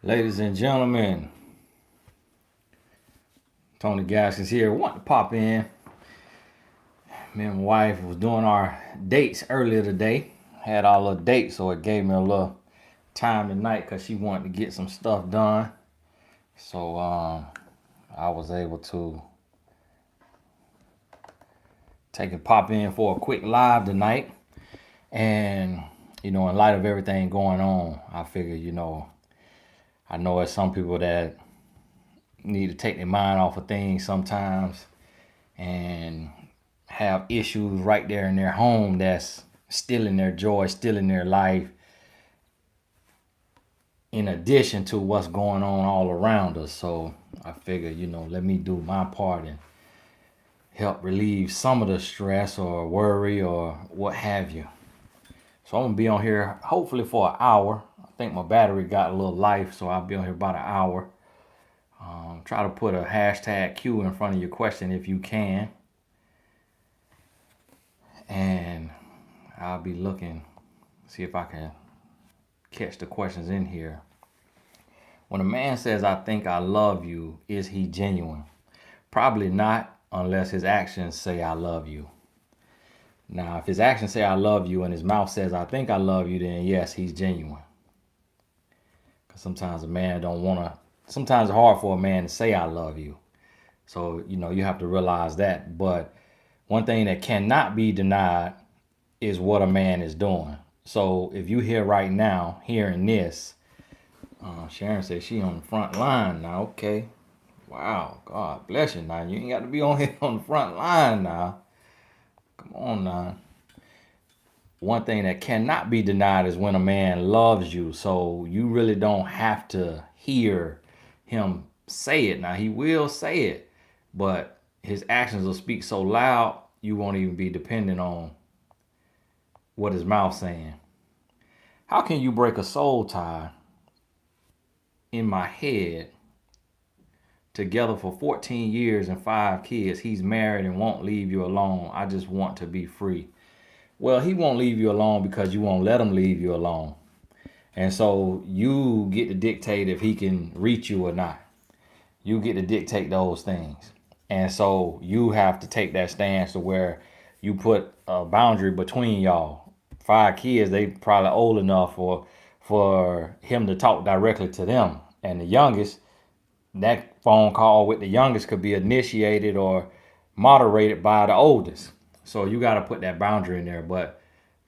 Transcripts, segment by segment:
Ladies and gentlemen, Tony Gaskins here. Want to pop in. Me and my wife was doing our dates earlier today. Had our little date, so it gave me a little time tonight because she wanted to get some stuff done. So I was able to take and pop in for a quick live tonight. And in light of everything going on, I figured, I know there's some people that need to take their mind off of things sometimes and have issues right there in their home that's stealing their joy, stealing their life, in addition to what's going on all around us. So I figured, let me do my part and help relieve some of the stress or worry or what have you. So I'm gonna be on here hopefully for an hour. I think my battery got a little life, so I'll be on here about an hour. Try to put a hashtag Q in front of your question if you can. And I'll be looking, see if I can catch the questions in here. When a man says, I think I love you, is he genuine? Probably not, unless his actions say I love you. Now, if his actions say I love you and his mouth says I think I love you, then yes, he's genuine. Because sometimes a man don't want to, sometimes it's hard for a man to say I love you. So, you have to realize that. But one thing that cannot be denied is what a man is doing. So if you hear right now, hearing this, Sharon says she on the front line now. Okay. Wow. God bless you now. You ain't got to be on here on the front line now. Come on now. One thing that cannot be denied is when a man loves you. So you really don't have to hear him say it. Now he will say it, but his actions will speak so loud you won't even be dependent on what his mouth's saying. How can you break a soul tie in my head? Together for 14 years and 5 kids. He's married and won't leave you alone. I just want to be free. Well, he won't leave you alone because you won't let him leave you alone. And so you get to dictate if he can reach you or not. You get to dictate those things. And so you have to take that stance to where you put a boundary between y'all. 5 kids, they probably old enough for him to talk directly to them. And the youngest, that phone call with the youngest could be initiated or moderated by the oldest. So you got to put that boundary in there. But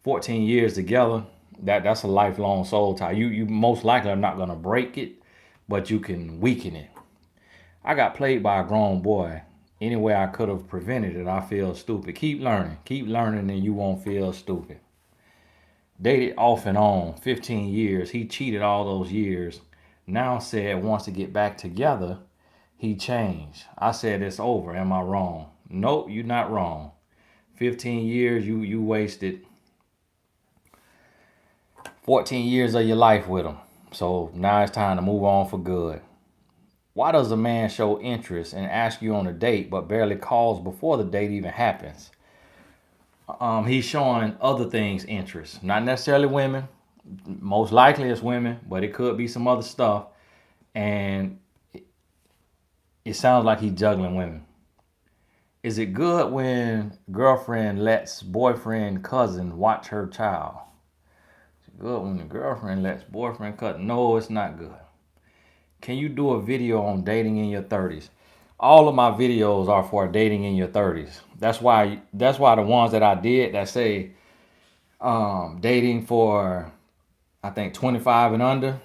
14 years together, that's a lifelong soul tie. You most likely are not going to break it, but you can weaken it. I got played by a grown boy. Any way I could have prevented it, I feel stupid. Keep learning, and you won't feel stupid. Dated off and on 15 years. He cheated all those years. Now said wants to get back together. He changed. I said it's over. Am I wrong? Nope, you're not wrong. 15 years, you wasted 14 years of your life with him. So now it's time to move on for good. Why does a man show interest and ask you on a date but barely calls before the date even happens? He's showing other things interest. Not necessarily women. Most likely it's women, but it could be some other stuff. And it sounds like he's juggling women. Is it good when girlfriend lets boyfriend cousin watch her child? Is it good when the girlfriend lets boyfriend cousin? No, it's not good. Can you do a video on dating in your 30s? All of my videos are for dating in your 30s. That's why the ones that I did that say dating for, I think, 25 and under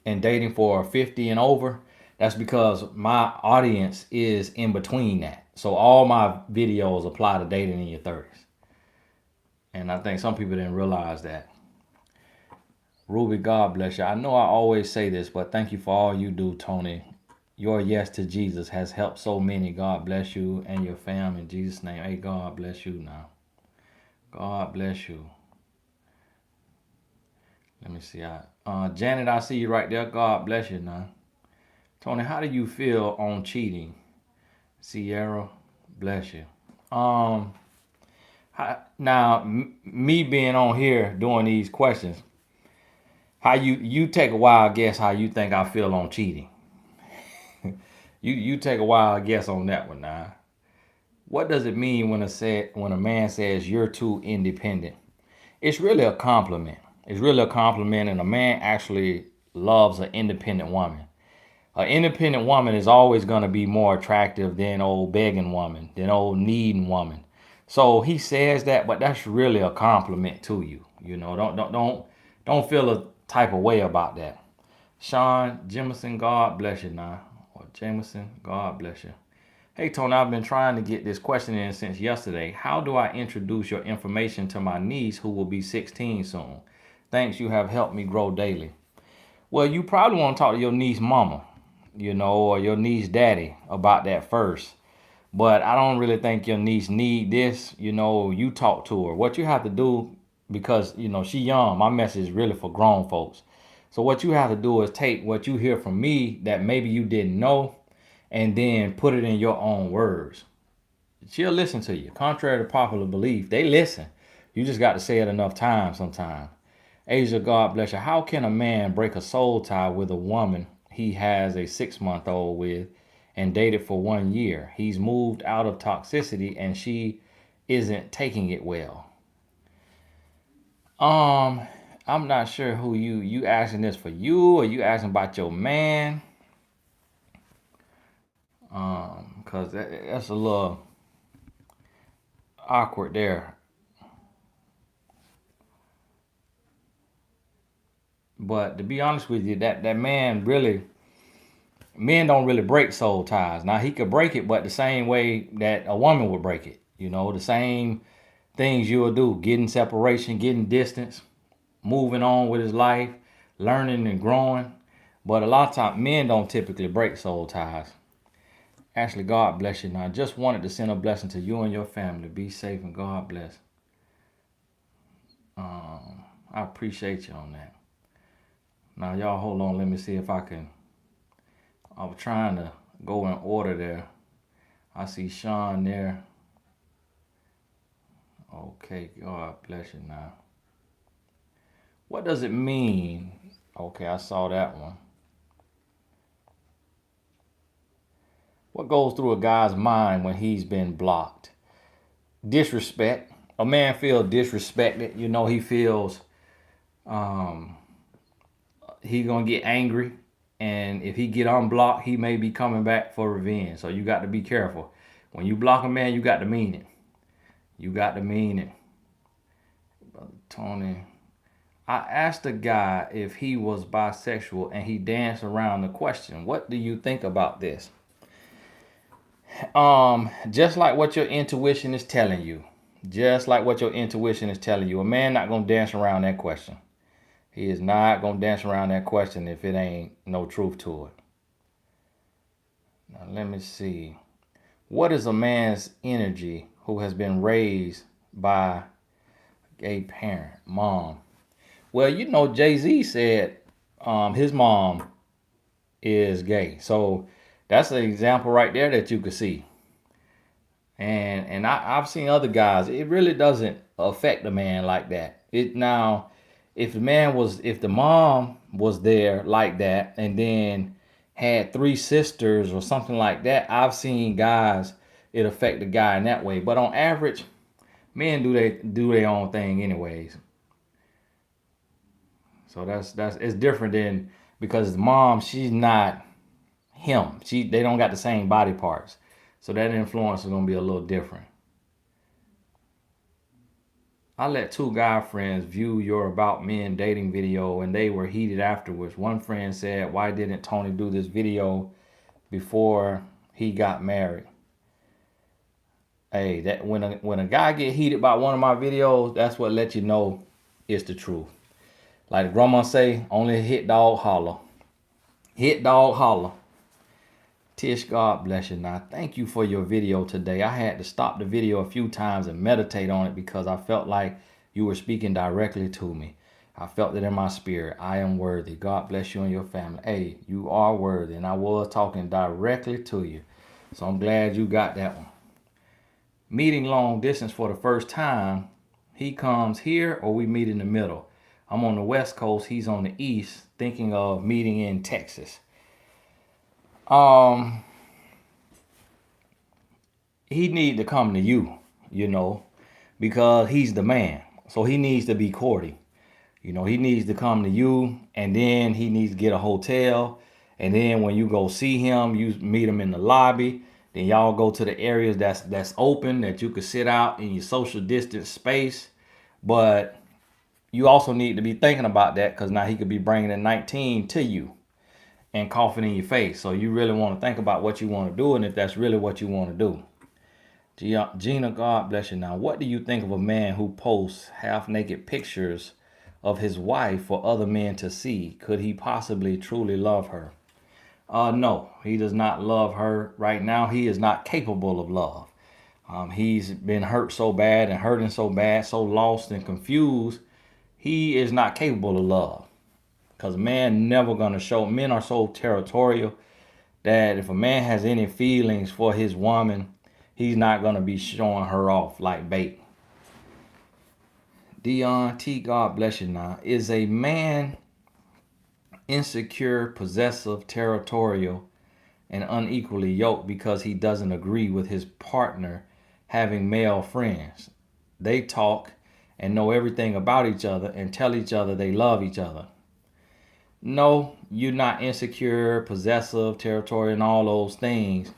and dating for 50 and over. That's because my audience is in between that. So all my videos apply to dating in your 30s. And I think some people didn't realize that. Ruby, God bless you. I know I always say this, but thank you for all you do, Tony. Your yes to Jesus has helped so many. God bless you and your fam in Jesus' name. Hey, God bless you now. God bless you. Let me see. Janet, I see you right there. God bless you now. Tony, how do you feel on cheating? Sierra, bless you. Now, me being on here doing these questions, How you take a wild guess how you think I feel on cheating. You take a wild guess on that one now. What does it mean when a man says you're too independent? It's really a compliment. It's really a compliment, and a man actually loves an independent woman. An independent woman is always going to be more attractive than old begging woman, than old needing woman. So he says that, but that's really a compliment to you. You know, don't feel a type of way about that. Sean Jemison, God bless you now. Or Jameson, God bless you. Hey Tony, I've been trying to get this question in since yesterday. How do I introduce your information to my niece who will be 16 soon? Thanks, you have helped me grow daily. Well, you probably want to talk to your niece mama, or your niece daddy about that first. But I don't really think your niece need this. You talk to her. What you have to do, because she young. My message is really for grown folks. So what you have to do is take what you hear from me that maybe you didn't know, and then put it in your own words. She'll listen to you. Contrary to popular belief, they listen. You just got to say it enough times sometimes. Asia, God bless you. How can a man break a soul tie with a woman he has a 6-month-old with and dated for 1 year? He's moved out of toxicity and she isn't taking it well. I'm not sure who you asking this for, you or you asking about your man. Cause that's a little awkward there. But to be honest with you, that man really, men don't really break soul ties. Now he could break it, but the same way that a woman would break it. The same things you'll do: getting separation, getting distance, moving on with his life, learning and growing. But a lot of times, men don't typically break soul ties. Ashley, God bless you. Now, I just wanted to send a blessing to you and your family. Be safe and God bless. I appreciate you on that. Now, y'all hold on. Let me see if I can. I was trying to go in order there. I see Sean there. Okay, God bless you now. What does it mean? Okay, I saw that one. What goes through a guy's mind when he's been blocked? Disrespect. A man feels disrespected. He feels he gonna get angry, and if he get unblocked, he may be coming back for revenge. So you got to be careful. When you block a man, you got to mean it. You got to mean it. Brother Tony, I asked a guy if he was bisexual and he danced around the question. What do you think about this? Just like what your intuition is telling you. Just like what your intuition is telling you. A man not gonna dance around that question. He is not gonna dance around that question if it ain't no truth to it. Now let me see. What is a man's energy who has been raised by a parent, mom? Well, Jay-Z said his mom is gay. So that's an example right there that you could see. And I've seen other guys. It really doesn't affect a man like that. If the mom was there like that and then had 3 sisters or something like that, I've seen guys it affect the guy in that way. But on average, men do their own thing anyways. So that's it's different than, because the mom, she's not him. They don't got the same body parts. So that influence is gonna be a little different. I let 2 guy friends view your About Men dating video and they were heated afterwards. One friend said, "Why didn't Tony do this video before he got married?" Hey, that when a guy get heated about one of my videos, that's what lets you know it's the truth. Like grandma say, only hit dog holler. Hit dog holler. Tish, God bless you. Now, thank you for your video today. I had to stop the video a few times and meditate on it because I felt like you were speaking directly to me. I felt it in my spirit. I am worthy. God bless you and your family. Hey, you are worthy. And I was talking directly to you. So I'm glad you got that one. Meeting long distance for the first time. He comes here or we meet in the middle. I'm on the West Coast. He's on the East, thinking of meeting in Texas. He need to come to you, you know, because he's the man. So he needs to be courting. You know, he needs to come to you, and then he needs to get a hotel. And then when you go see him, you meet him in the lobby. Then y'all go to the areas that's open that you could sit out in your social distance space. But you also need to be thinking about that because now he could be bringing a 19 to you and coughing in your face. So you really want to think about what you want to do and if that's really what you want to do. Gina, God bless you. Now, what do you think of a man who posts half naked pictures of his wife for other men to see? Could he possibly truly love her? No, he does not love her right now. He is not capable of love. He's been hurt so bad and hurting so bad, so lost and confused. He is not capable of love because man never gonna show. Men are so territorial that if a man has any feelings for his woman, he's not gonna be showing her off like bait. Dion T, God bless you. Now, is a man insecure, possessive, territorial, and unequally yoked because he doesn't agree with his partner having male friends? They talk and know everything about each other and tell each other they love each other. No, you're not insecure, possessive, territorial, and all those things.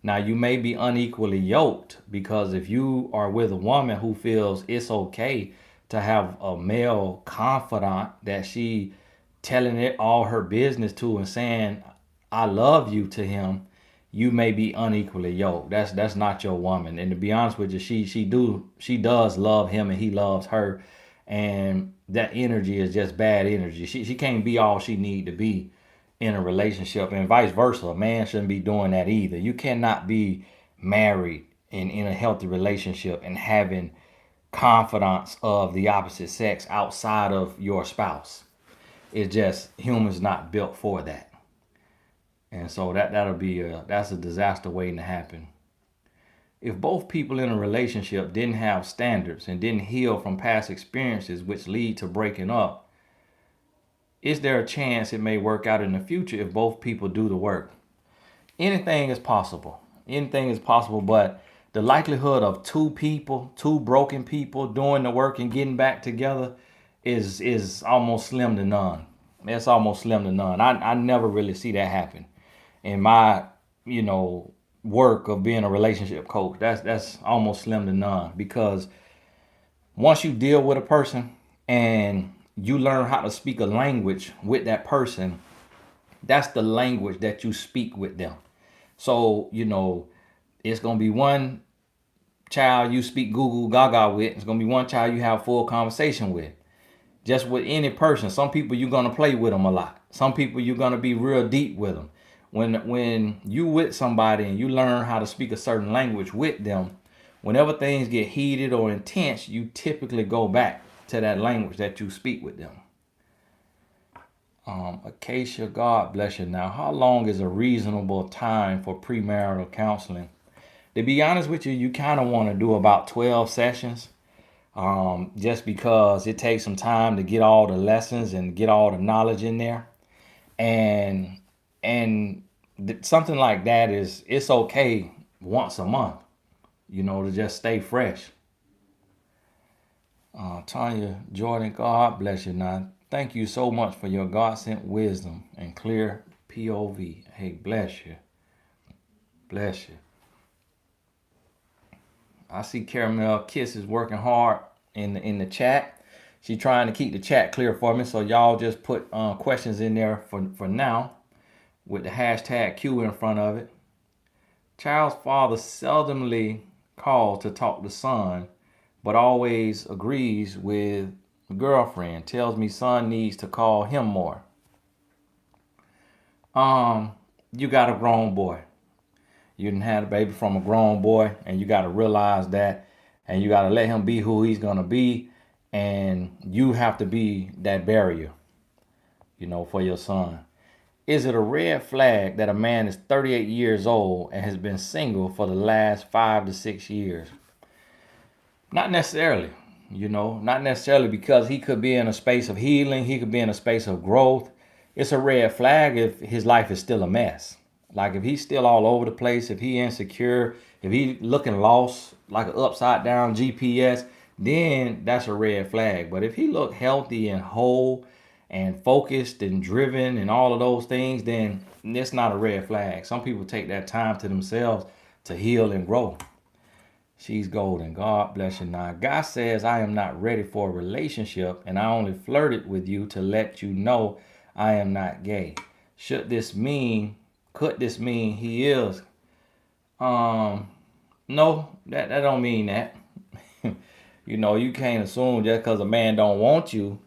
Now, you may be unequally yoked because if you are with a woman who feels it's okay to have a male confidant that she telling it all her business to and saying I love you to him, you may be unequally yoked. That's not your woman. And to be honest with you, she does love him and he loves her, and that energy is just bad energy. She can't be all she need to be in a relationship, and vice versa. A man shouldn't be doing that either. You cannot be married and in a healthy relationship and having confidants of the opposite sex outside of your spouse. It's just humans not built for that. And so that's a disaster waiting to happen. If both people in a relationship didn't have standards and didn't heal from past experiences which lead to breaking up, is there a chance it may work out in the future if both people do the work? Anything is possible. Anything is possible, but the likelihood of two broken people doing the work and getting back together is almost slim to none. It's almost slim to none. I never really see that happen in my, work of being a relationship coach. That's almost slim to none, because once you deal with a person and you learn how to speak a language with that person, that's the language that you speak with them. So, it's going to be one child you speak goo goo gaga with. It's going to be one child you have full conversation with. Just with any person. Some people you're going to play with them a lot. Some people you're going to be real deep with them. When you with somebody and you learn how to speak a certain language with them, whenever things get heated or intense, you typically go back to that language that you speak with them. Acacia, God bless you. Now, how long is a reasonable time for premarital counseling? To be honest with you, you kind of want to do about 12 sessions, just because it takes some time to get all the lessons and get all the knowledge in there. And something like that it's okay once a month, to just stay fresh. Tanya Jordan, God bless you. Now, thank you so much for your God-sent wisdom and clear POV. Hey, bless you. Bless you. I see Caramel Kiss is working hard in the chat. She's trying to keep the chat clear for me. So y'all just put questions in there for now with the hashtag Q in front of it. Child's father seldomly calls to talk to son, but always agrees with girlfriend. Tells me son needs to call him more. You got a grown boy. You didn't have a baby from a grown boy, and you got to realize that, and you got to let him be who he's going to be, and you have to be that barrier, for your son. Is it a red flag that a man is 38 years old and has been single for the last 5 to 6 years? Not necessarily. not necessarily because he could be in a space of healing, he could be in a space of growth. It's a red flag if his life is still a mess. Like if he's still all over the place, if he insecure, if he looking lost like an upside down GPS, then that's a red flag. But if he look healthy and whole and focused and driven and all of those things, then it's not a red flag. Some people take that time to themselves to heal and grow. She's golden. God bless you now. God says, I am not ready for a relationship, and I only flirted with you to let you know I am not gay. Could this mean he is? No, that don't mean that. You can't assume just because a man don't want you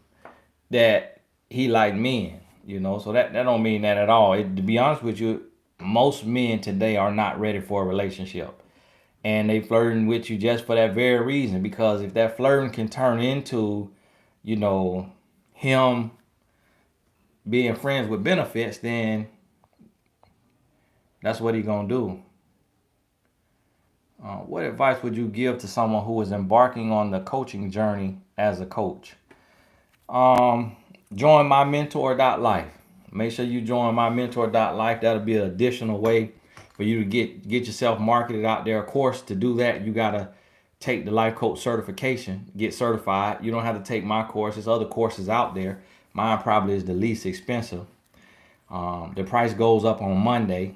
that he like men. So that don't mean that at all. To be honest with you, most men today are not ready for a relationship. And they flirting with you just for that very reason. Because if that flirting can turn into, him being friends with benefits, then that's what he gonna do. What advice would you give to someone who is embarking on the coaching journey as a coach? Join my mentor.life. Make sure you join my mentor.life. That'll be an additional way for you to get yourself marketed out there. Of course, to do that, you gotta take the life coach certification, get certified. You don't have to take my course. There's other courses out there. Mine probably is the least expensive. The price goes up on Monday.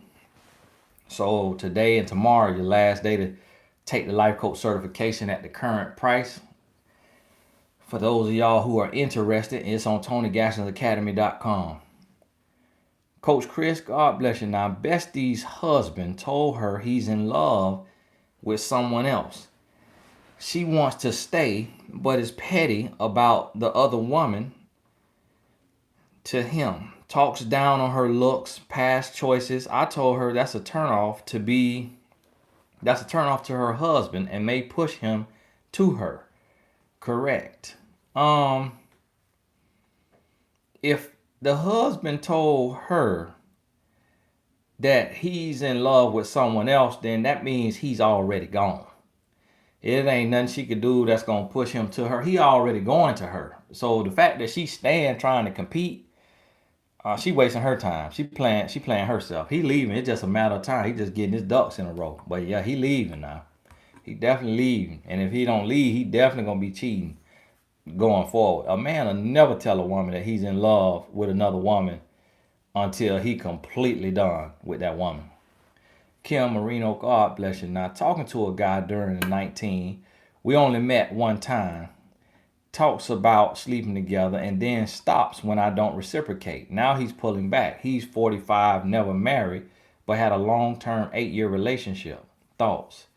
So today and tomorrow, your last day to take the life coach certification at the current price. For those of y'all who are interested, it's on TonyGashensAcademy.com. Coach Chris, God bless you. Now, Bestie's husband told her he's in love with someone else. She wants to stay, but is petty about the other woman to him. Talks down on her looks, past choices. I told her that's a turnoff to her husband and may push him to her. Correct. If the husband told her that he's in love with someone else, then that means he's already gone. It ain't nothing she could do that's gonna push him to her. He already going to her. So the fact that she's staying trying to compete, she wasting her time. She playing herself. He leaving. It's just a matter of time. He just getting his ducks in a row. But yeah, he leaving now. He definitely leaving. And if he don't leave, he definitely gonna be cheating going forward. A man will never tell a woman that he's in love with another woman until he completely done with that woman. Kim Marino, God bless you. Now, talking to a guy during the 19, we only met one time. Talks about sleeping together and then stops when I don't reciprocate. Now he's pulling back. He's 45, never married, but had a long-term 8-year relationship. Thoughts?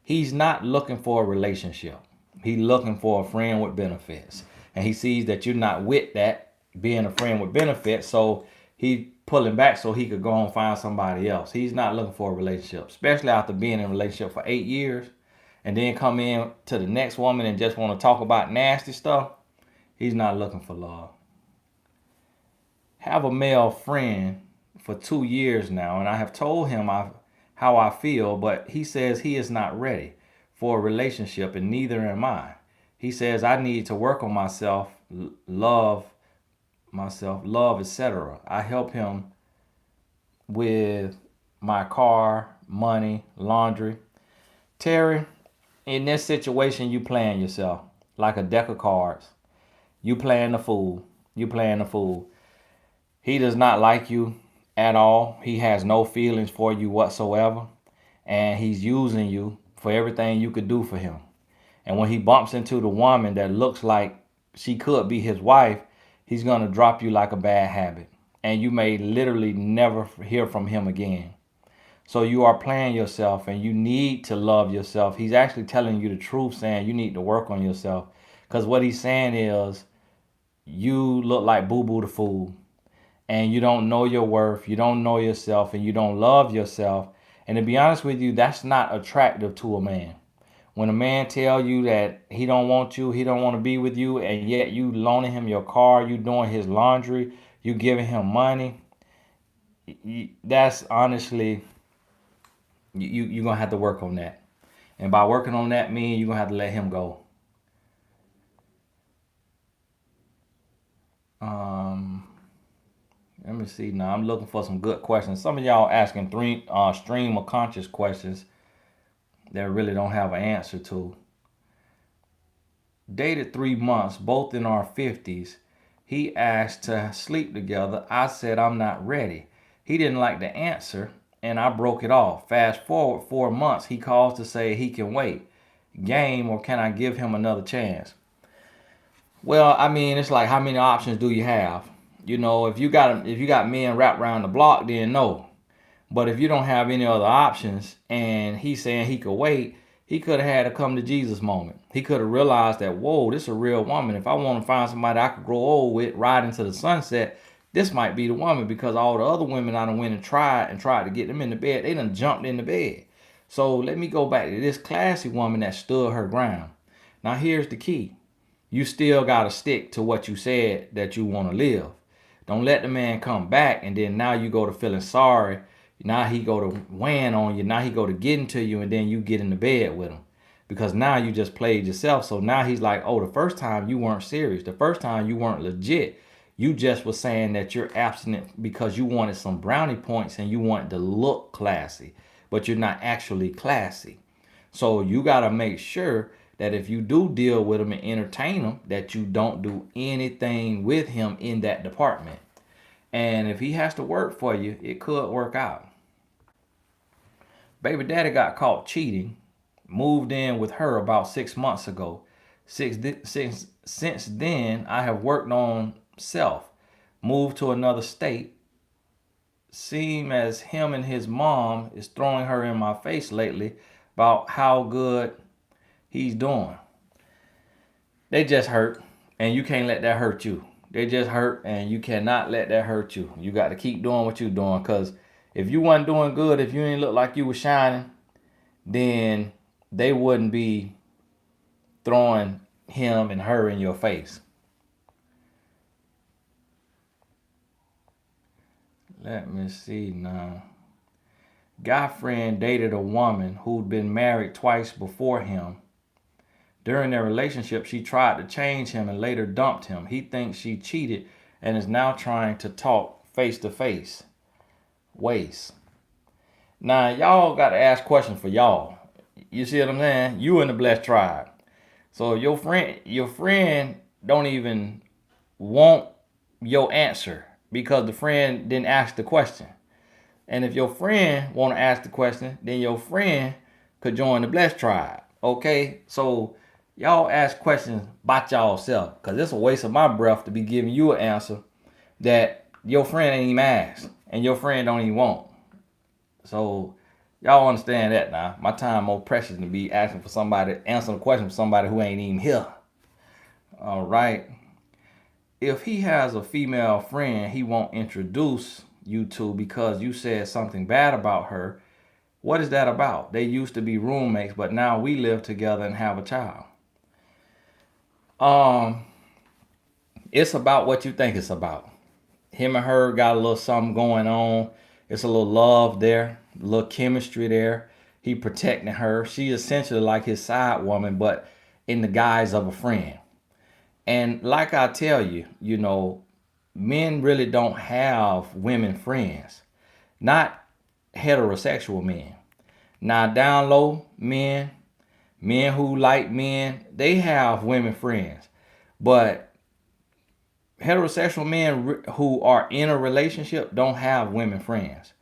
He's not looking for a relationship. He's looking for a friend with benefits. And he sees that you're not with that, being a friend with benefits, so he's pulling back so he could go and find somebody else. He's not looking for a relationship, especially after being in a relationship for 8 years. And then come in to the next woman and just want to talk about nasty stuff. He's not looking for love. Have a male friend for 2 years now, and I have told him how I feel, but he says he is not ready for a relationship, and neither am I. He says I need to work on myself, love, etc. I help him with my car, money, laundry. Terry, in this situation, you playing yourself like a deck of cards. You playing the fool. He does not like you at all. He has no feelings for you whatsoever. And he's using you for everything you could do for him. And when he bumps into the woman that looks like she could be his wife, he's going to drop you like a bad habit. And you may literally never hear from him again. So you are playing yourself and you need to love yourself. He's actually telling you the truth, saying you need to work on yourself. Because what he's saying is you look like Boo Boo the Fool. And you don't know your worth. You don't know yourself and you don't love yourself. And to be honest with you, that's not attractive to a man. When a man tell you that he don't want you, he don't want to be with you, and yet you loaning him your car, you doing his laundry, you giving him money, that's honestly, you're going to have to work on that. And by working on that, you're going to have to let him go. Um, Let me see now. I'm looking for some good questions. Some of y'all asking stream of conscious questions that really don't have an answer to. Dated 3 months, both in our 50s. He asked to sleep together. I said I'm not ready. He didn't like the answer and I broke it off. Fast forward 4 months, he calls to say he can wait. Game, or can I give him another chance? Well, I mean, it's like how many options do you have? If you got men wrapped around the block, then no. But if you don't have any other options and he's saying he could wait, he could have had a come to Jesus moment. He could have realized that, whoa, this is a real woman. If I want to find somebody I could grow old with, ride into the sunset, this might be the woman, because all the other women I done went and tried to get them in the bed, they done jumped in the bed. So let me go back to this classy woman that stood her ground. Now here's the key. You still got to stick to what you said that you want to live. Don't let the man come back and then now you go to feeling sorry. Now he go to weighing on you. Now he go to getting to you and then you get in the bed with him. Because now you just played yourself. So now he's like, oh, the first time you weren't serious. The first time you weren't legit. You just was saying that you're abstinent because you wanted some brownie points and you wanted to look classy. But you're not actually classy. So you got to make sure that if you do deal with him and entertain him, that you don't do anything with him in that department. And if he has to work for you, it could work out. Baby daddy got caught cheating, moved in with her about 6 months ago. Since then, I have worked on self, moved to another state. Seem as him and his mom is throwing her in my face lately about how good he's doing. They just hurt, and you can't let that hurt you. They just hurt, and you cannot let that hurt you. You got to keep doing what you're doing, because if you wasn't doing good, if you ain't look like you was shining, then they wouldn't be throwing him and her in your face. Let me see now. Guy friend dated a woman who'd been married twice before him. During their relationship, she tried to change him and later dumped him. He thinks she cheated and is now trying to talk face to face. Waste. Now, y'all got to ask questions for y'all. You see what I'm saying? You in the blessed tribe. So your friend don't even want your answer because the friend didn't ask the question. And if your friend want to ask the question, then your friend could join the blessed tribe. Okay? So y'all ask questions about y'all self, because it's a waste of my breath to be giving you an answer that your friend ain't even asked and your friend don't even want. So y'all understand that now. My time more precious than be asking for somebody, answering a question for somebody who ain't even here. All right. If he has a female friend he won't introduce you to because you said something bad about her, what is that about? They used to be roommates, but now we live together and have a child. It's about what you think it's about. Him and her got a little something going on. It's a little love there, a little chemistry there. He protecting her. She essentially like his side woman, but in the guise of a friend. And like I tell you, men really don't have women friends. Not heterosexual men. Now down low, men who like men, they have women friends. But heterosexual men who are in a relationship don't have women friends.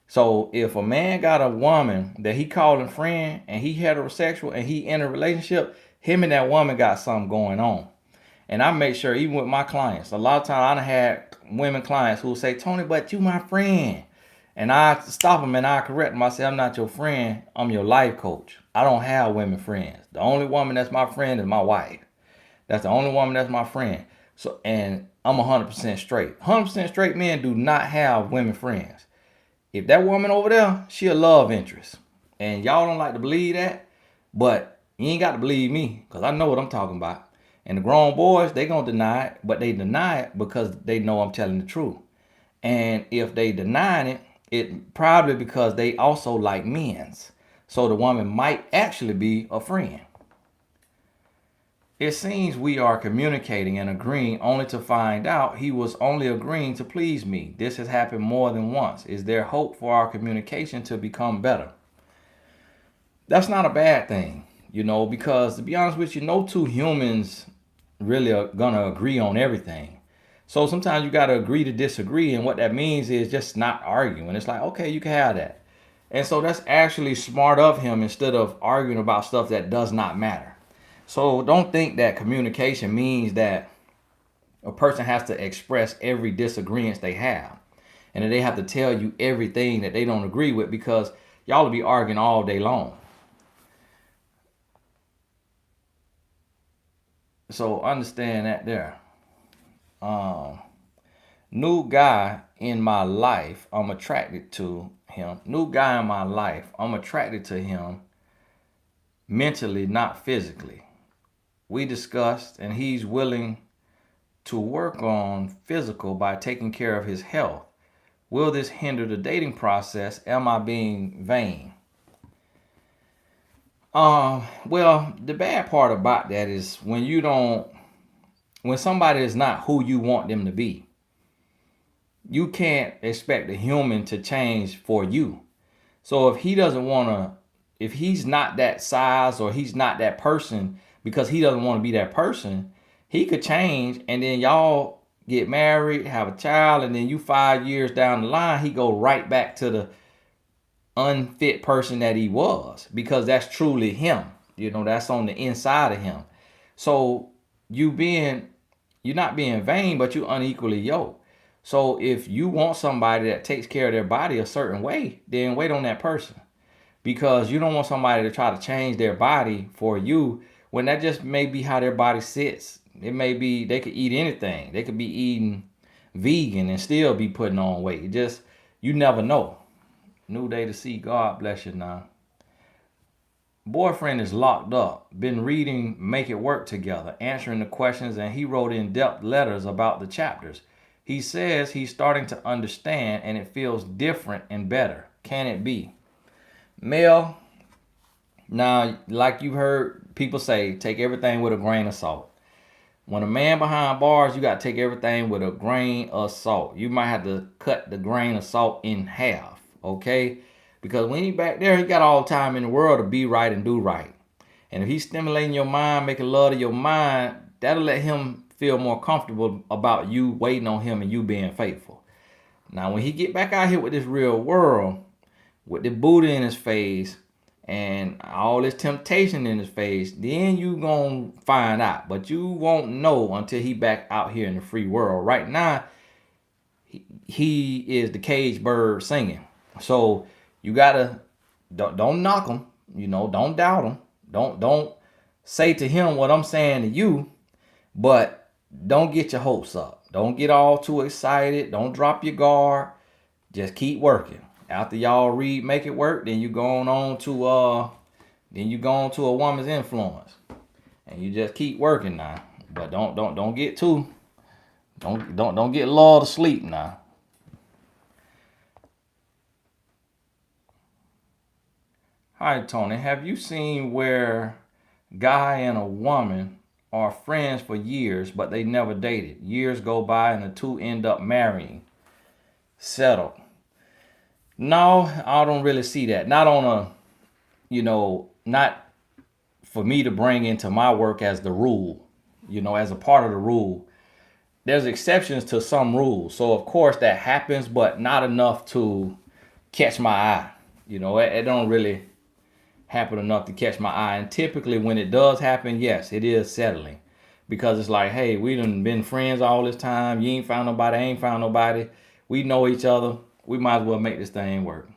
So if a man got a woman that he calling friend and he heterosexual and he in a relationship, him and that woman got something going on. And I make sure, even with my clients, a lot of times I had women clients who say, Tony, but you my friend. And I stop them and I correct them. I say, I'm not your friend. I'm your life coach. I don't have women friends. The only woman that's my friend is my wife. That's the only woman that's my friend. So, and I'm 100% straight. 100% straight men do not have women friends. If that woman over there, she a love interest. And y'all don't like to believe that, but you ain't got to believe me, because I know what I'm talking about. And the grown boys, they gonna deny it, but they deny it because they know I'm telling the truth. And if they denying it, it probably because they also like men's. So the woman might actually be a friend. It seems we are communicating and agreeing only to find out he was only agreeing to please me. This has happened more than once. Is there hope for our communication to become better? That's not a bad thing, because to be honest with you, no two humans really are gonna agree on everything. So sometimes you gotta agree to disagree, and what that means is just not arguing. It's like, okay, you can have that. And so that's actually smart of him instead of arguing about stuff that does not matter. So don't think that communication means that a person has to express every disagreement they have. And that they have to tell you everything that they don't agree with, because y'all will be arguing all day long. So understand that there. Um, New guy in my life, I'm attracted to him. New guy in my life, I'm attracted to him mentally, not physically. We discussed, and he's willing to work on physical by taking care of his health. Will this hinder the dating process? Am I being vain? Well, the bad part about that is when somebody is not who you want them to be, you can't expect a human to change for you. So if he's not that size or he's not that person because he doesn't want to be that person, he could change, and then y'all get married, have a child, and then you 5 years down the line, he go right back to the unfit person that he was, because that's truly him. That's on the inside of him. So you're not being vain, but you're unequally yoked. So if you want somebody that takes care of their body a certain way, then wait on that person, because you don't want somebody to try to change their body for you when that just may be how their body sits. It may be they could eat anything. They could be eating vegan and still be putting on weight. You never know. New day to see. God bless you now. Boyfriend is locked up. Been reading Make It Work together, answering the questions, and he wrote in-depth letters about the chapters. He says he's starting to understand and it feels different and better. Can it be? Male, now, like you've heard people say, take everything with a grain of salt. When a man behind bars, you got to take everything with a grain of salt. You might have to cut the grain of salt in half, okay? Because when he back there, he got all the time in the world to be right and do right. And if he's stimulating your mind, making love to your mind, that'll let him feel more comfortable about you waiting on him and you being faithful. Now, when he get back out here with this real world, with the Buddha in his face and all this temptation in his face, then you gonna find out. But you won't know until he back out here in the free world. Right now, he is the cage bird singing. So you gotta don't knock him. Don't doubt him. Don't say to him what I'm saying to you. But don't get your hopes up. Don't get all too excited. Don't drop your guard. Just keep working. After y'all read Make It Work, then you go on to a woman's influence, and you just keep working now. But don't get don't get lulled to sleep now. Hi Tony, have you seen where guy and a woman are friends for years, but they never dated? Years go by and the two end up marrying, settled. No, I don't really see that. Not on a, not for me to bring into my work as the rule, as a part of the rule. There's exceptions to some rules. So of course that happens, but not enough to catch my eye. It don't really happen enough to catch my eye. And typically when it does happen, yes, it is settling. Because it's like, hey, we done been friends all this time. You ain't found nobody, I ain't found nobody. We know each other. We might as well make this thing work.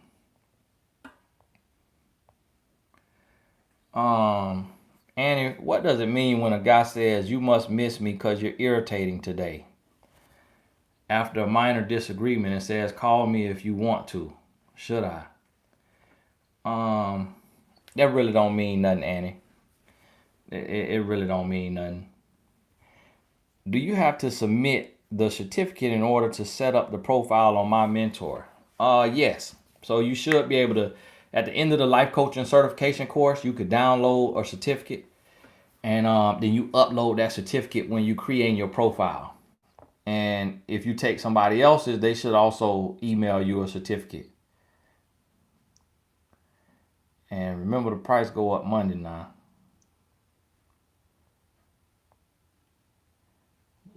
Annie, what does it mean when a guy says you must miss me because you're irritating today? After a minor disagreement, it says call me if you want to. Should I? That really don't mean nothing, Annie. It really don't mean nothing. Do you have to submit the certificate in order to set up the profile on My Mentor? Yes. So you should be able to, at the end of the life coaching certification course, you could download a certificate And then you upload that certificate when you create your profile. And if you take somebody else's, they should also email you a certificate. And remember, the price go up Monday now.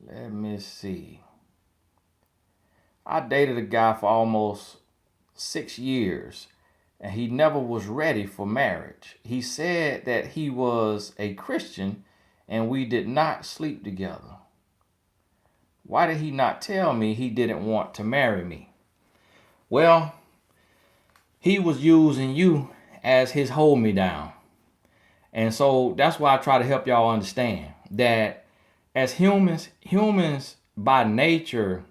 Let me see. I dated a guy for almost 6 years, and he never was ready for marriage. He said that he was a Christian, and we did not sleep together. Why did he not tell me he didn't want to marry me? Well, he was using you as his hold me down. And so that's why I try to help y'all understand that as humans by nature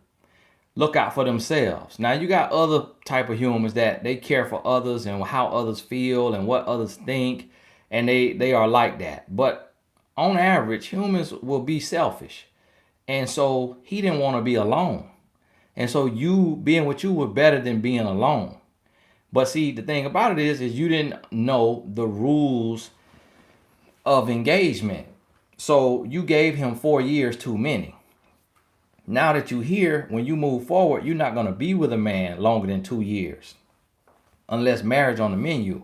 look out for themselves. Now you got other type of humans that they care for others and how others feel and what others think, and they are like that. But on average, humans will be selfish. And so he didn't want to be alone. And so you being with you was better than being alone. But see, the thing about it is you didn't know the rules of engagement. So you gave him 4 years too many. Now that you're here, when you move forward, you're not going to be with a man longer than 2 years unless marriage on the menu.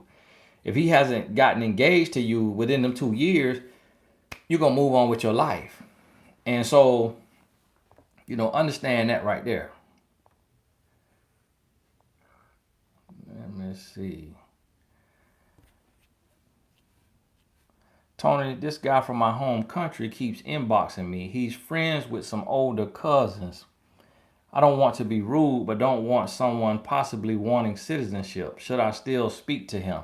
If he hasn't gotten engaged to you within them 2 years, you're going to move on with your life. And so, understand that right there. Let me see. Tony, this guy from my home country keeps inboxing me. He's friends with some older cousins. I don't want to be rude, but don't want someone possibly wanting citizenship. Should I still speak to him?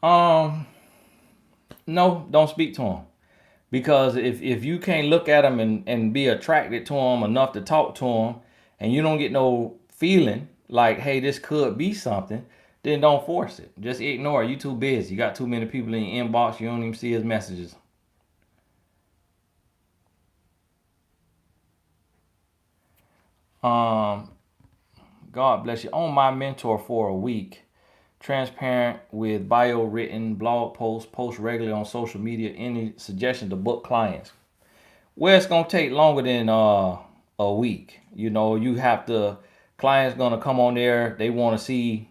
No, don't speak to him. Because if you can't look at him and be attracted to him enough to talk to him, and you don't get no feeling like, hey, this could be something, then don't force it. Just ignore it. You too busy. You got too many people in your inbox. You don't even see his messages. God bless you. On my mentor for a week. Transparent with bio written, blog posts, post regularly on social media. Any suggestion to book clients? Well, it's gonna take longer than a week. You have to. Clients gonna come on there. They want to see.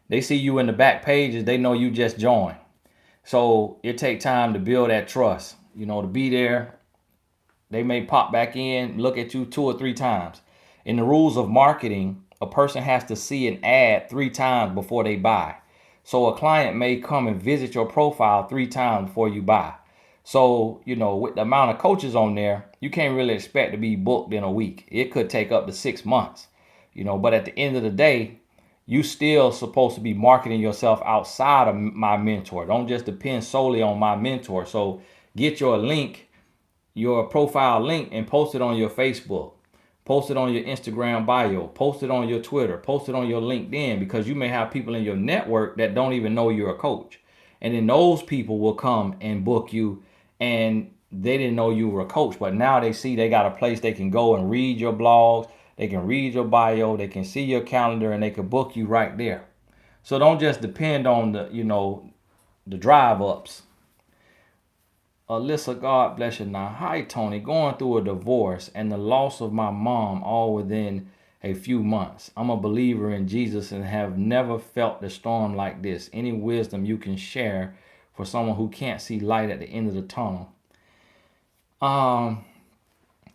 They see you in the back pages. They know you just joined. So it take time to build that trust. To be there. They may pop back in, look at you 2 or 3 times. In the rules of marketing, a person has to see an ad 3 times before they buy. So a client may come and visit your profile 3 times before you buy. So, with the amount of coaches on there, you can't really expect to be booked in a week. It could take up to 6 months, but at the end of the day, you still supposed to be marketing yourself outside of my mentor. Don't just depend solely on my mentor. So get your profile link, and post it on your Facebook. Post it on your Instagram bio. Post it on your Twitter. Post it on your LinkedIn, because you may have people in your network that don't even know you're a coach. And then those people will come and book you, and they didn't know you were a coach. But now they see they got a place they can go and read your blogs. They can read your bio. They can see your calendar, and they can book you right there. So don't just depend on the drive ups. Alyssa, God bless you now. Hi, Tony. Going through a divorce and the loss of my mom all within a few months. I'm a believer in Jesus and have never felt the storm like this. Any wisdom you can share for someone who can't see light at the end of the tunnel? I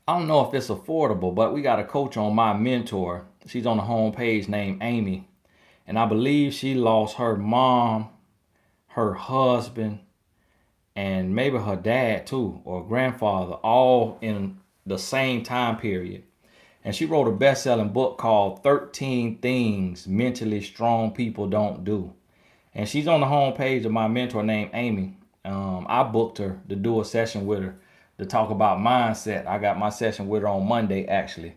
don't know if it's affordable, but we got a coach on my mentor. She's on the home page named Amy. And I believe she lost her mom, her husband, and maybe her dad too, or grandfather, all in the same time period. And she wrote a best-selling book called 13 Things Mentally Strong People Don't Do. And she's on the homepage of my mentor named Amy. I booked her to do a session with her to talk about mindset. I got my session with her on Monday, actually.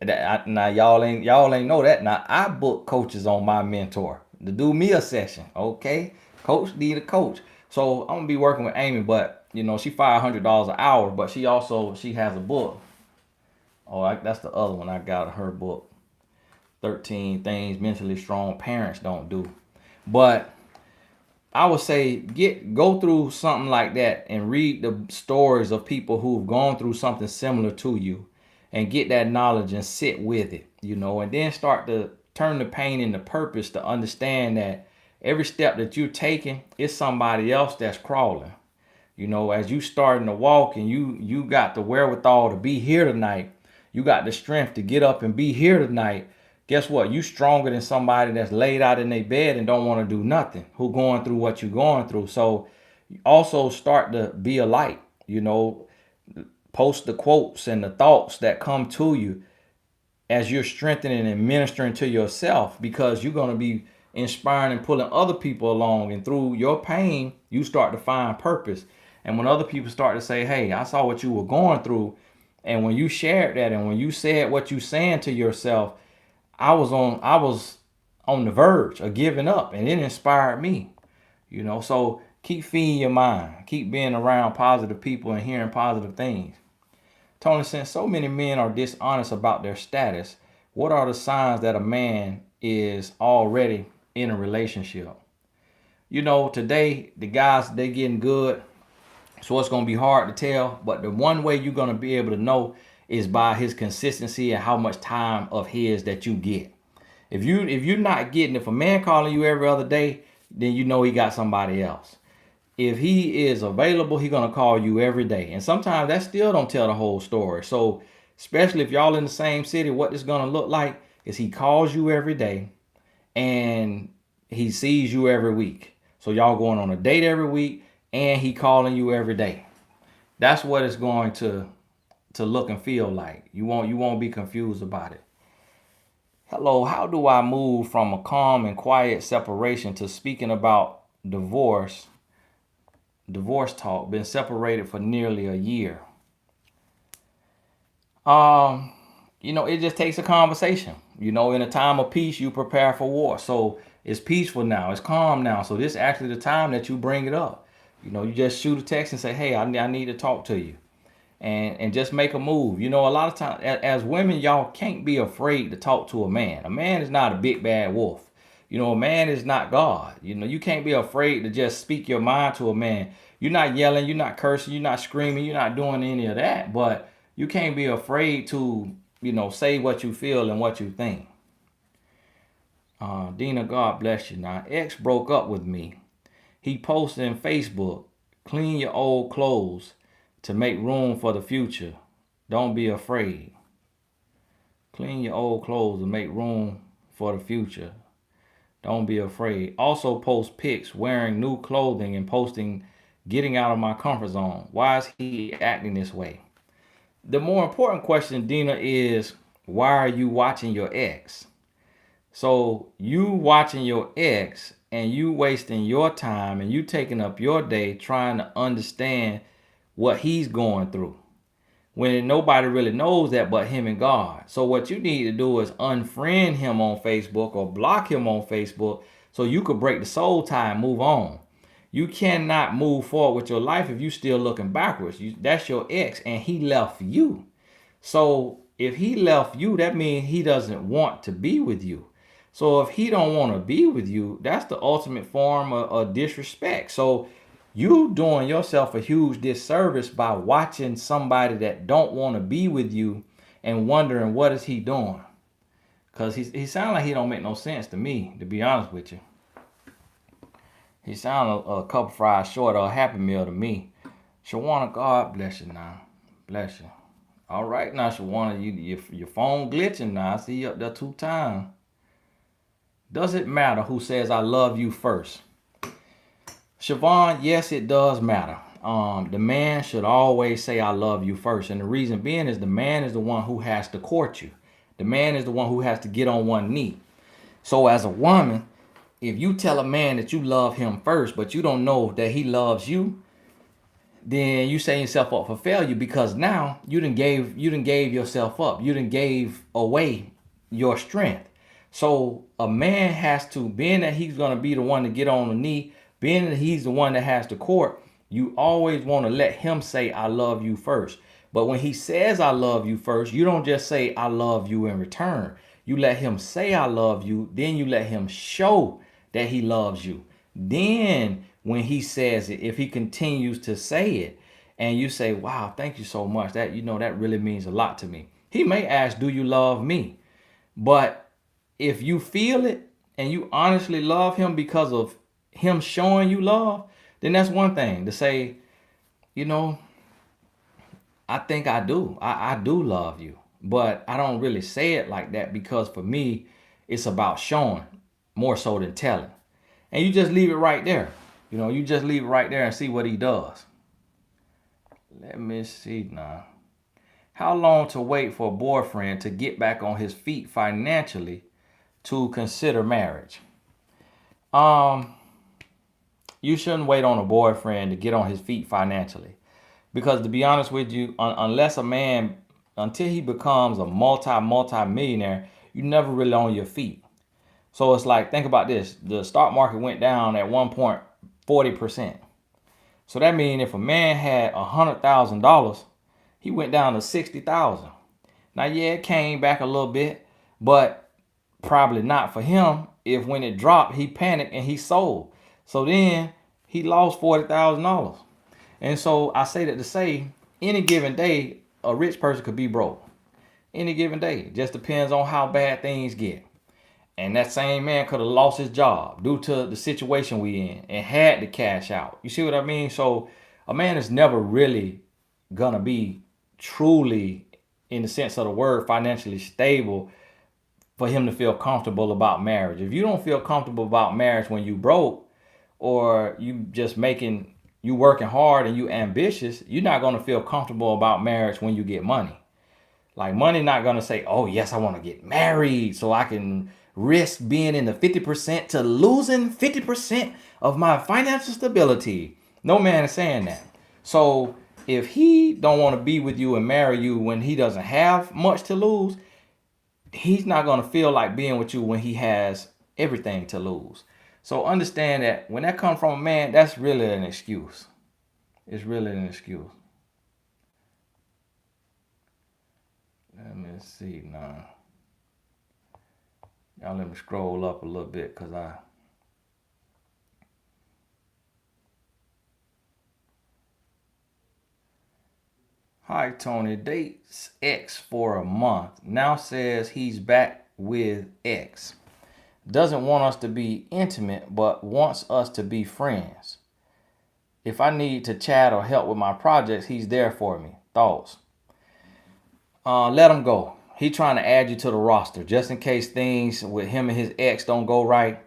Now y'all ain't know that. Now I book coaches on my mentor to do me a session. Okay, coach need a coach. So I'm gonna be working with Amy, but she $500 an hour, but she has a book. Oh, that's the other one. I got her book, 13 Things Mentally Strong Parents Don't Do. But I would say go through something like that and read the stories of people who've gone through something similar to you and get that knowledge and sit with it, and then start to turn the pain into purpose to understand that every step that you're taking is somebody else that's crawling. As you starting to walk and you got the wherewithal to be here tonight, you got the strength to get up and be here tonight. Guess what? You stronger than somebody that's laid out in their bed and don't want to do nothing, who going through what you're going through. So also start to be a light, post the quotes and the thoughts that come to you as you're strengthening and ministering to yourself, because you're going to be inspiring and pulling other people along. And through your pain, you start to find purpose. And when other people start to say, hey, I saw what you were going through. And when you shared that and when you said what you saying to yourself, I was on the verge of giving up, and it inspired me. So keep feeding your mind, keep being around positive people and hearing positive things. Tony, since so many men are dishonest about their status, what are the signs that a man is already in a relationship? Today the guys, they getting good, so it's gonna be hard to tell. But the one way you're gonna be able to know is by his consistency and how much time of his that you get. If you're not getting, if a man calling you every other day, then you know he got somebody else. If he is available, he's gonna call you every day. And sometimes that still don't tell the whole story. So especially if y'all in the same city, what it's gonna look like is he calls you every day and he sees you every week. So y'all going on a date every week and he calling you every day. That's what it's going to look and feel like. You won't be confused about it. Hello, how do I move from a calm and quiet separation to speaking about divorce talk? Been separated for nearly a year. It just takes a conversation. In a time of peace, you prepare for war. So it's peaceful now, it's calm now. So this is actually the time that you bring it up. You just shoot a text and say, hey, I need to talk to you. And just make a move. A lot of times as women, y'all can't be afraid to talk to a man. A man is not a big bad wolf. A man is not God. You can't be afraid to just speak your mind to a man. You're not yelling, you're not cursing, you're not screaming, you're not doing any of that. But you can't be afraid to, say what you feel and what you think. Dina, God bless you. Now, ex broke up with me. He posted on Facebook, clean your old clothes to make room for the future. Don't be afraid. Clean your old clothes to make room for the future. Don't be afraid. Also post pics wearing new clothing and posting getting out of my comfort zone. Why is he acting this way? The more important question, Dina, is why are you watching your ex? So you watching your ex and you wasting your time and you taking up your day trying to understand what he's going through, when nobody really knows that but him and God. So what you need to do is unfriend him on Facebook or block him on Facebook so you could break the soul tie and move on. You cannot move forward with your life if you still looking backwards. That's your ex and he left you. So if he left you, that means he doesn't want to be with you. So if he don't want to be with you, that's the ultimate form of disrespect. So you doing yourself a huge disservice by watching somebody that don't want to be with you and wondering what is he doing. Because he sounds like he don't make no sense to me, to be honest with you. He sounds a couple fries short of a Happy Meal to me. Shawana, God bless you now. Bless you. All right now, Shawana, your phone glitching now. I see you up there 2 times. Does it matter who says I love you first? Siobhan, yes, it does matter. The man should always say I love you first. And the reason being is the man is the one who has to court you. The man is the one who has to get on one knee. So as a woman, if you tell a man that you love him first, but you don't know that he loves you, then you setting yourself up for failure, because now you done gave yourself up. You done gave away your strength. So a man has to, being that he's going to be the one to get on the knee, being that he's the one that has the court, you always want to let him say, I love you first. But when he says, I love you first, you don't just say, I love you in return. You let him say, I love you. Then you let him show that he loves you. Then when he says it, if he continues to say it, and you say, wow, thank you so much, that, that really means a lot to me. He may ask, do you love me? But if you feel it and you honestly love him because of him showing you love, then that's one thing to say, you know, I think I do. I do love you. But I don't really say it like that because for me, it's about showing more so than telling. And you just leave it right there. You just leave it right there and see what he does. Let me see now. How long to wait for a boyfriend to get back on his feet financially to consider marriage? Um, you shouldn't wait on a boyfriend to get on his feet financially. Because to be honest with you, unless a man, until he becomes a multi millionaire, you never really on your feet. So it's like, think about this. The stock market went down at one point 40%. So that means if a man had $100,000, he went down to 60,000. Now, yeah, it came back a little bit, but probably not for him if when it dropped, he panicked and he sold. So then he lost $40,000. And so I say that to say any given day, a rich person could be broke. Any given day. It just depends on how bad things get. And that same man could have lost his job due to the situation we in and had to cash out. You see what I mean? So a man is never really gonna be truly, in the sense of the word, financially stable for him to feel comfortable about marriage. If you don't feel comfortable about marriage when you broke, or you working hard and you ambitious, you're not gonna feel comfortable about marriage when you get money. Like, money not gonna say, oh yes, I want to get married so I can risk being in the 50% to losing 50% of my financial stability. No man is saying that. So if he don't want to be with you and marry you when he doesn't have much to lose, he's not gonna feel like being with you when he has everything to lose. So understand that when that comes from a man, that's really an excuse. It's really an excuse. Let me see now. Y'all let me scroll up a little bit because I. Hi, Tony. Dates X for a month. Now says he's back with X. Doesn't want us to be intimate, but wants us to be friends. If I need to chat or help with my projects, he's there for me. Thoughts? Let him go. He trying to add you to the roster just in case things with him and his ex don't go right.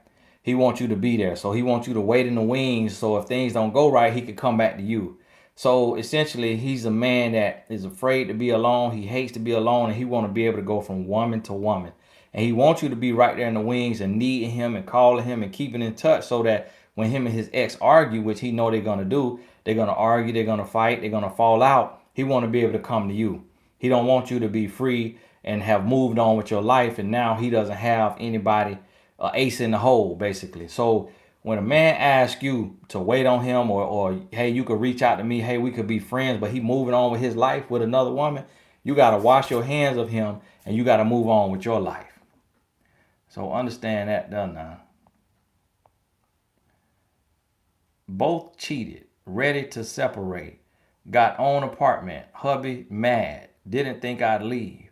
He wants you to be there. So he wants you to wait in the wings. So if things don't go right, he could come back to you. So essentially, he's a man that is afraid to be alone. He hates to be alone, and he want to be able to go from woman to woman. And he wants you to be right there in the wings and needing him and calling him and keeping in touch so that when him and his ex argue, which he know they're going to do, they're going to argue, they're going to fight, they're going to fall out. He want to be able to come to you. He don't want you to be free and have moved on with your life, and now he doesn't have anybody, ace in the hole, basically. So when a man asks you to wait on him, or hey, you could reach out to me, hey, we could be friends, but he moving on with his life with another woman, you got to wash your hands of him and you got to move on with your life. So understand that done now. Both cheated, ready to separate. Got own apartment, hubby mad, didn't think I'd leave.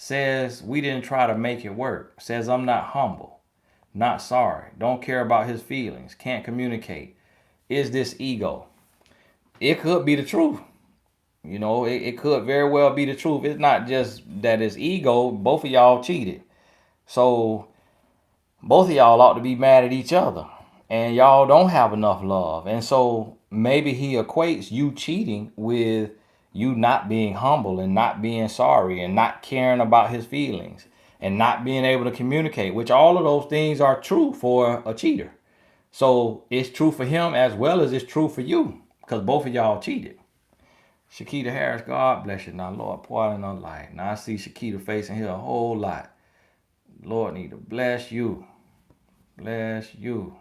Says we didn't try to make it work. Says I'm not humble, not sorry, don't care about his feelings, can't communicate. Is this ego? It could be the truth. It could very well be the truth. It's not just that it's ego. Both of y'all cheated. So both of y'all ought to be mad at each other. And y'all don't have enough love. And so maybe he equates you cheating with you not being humble and not being sorry and not caring about his feelings and not being able to communicate, which all of those things are true for a cheater. So it's true for him as well as it's true for you, because both of y'all cheated. Shakita Harris, God bless you. Now, Lord, pour out another light. Now I see Shakita facing here a whole lot. Lord need to bless you. Bless you.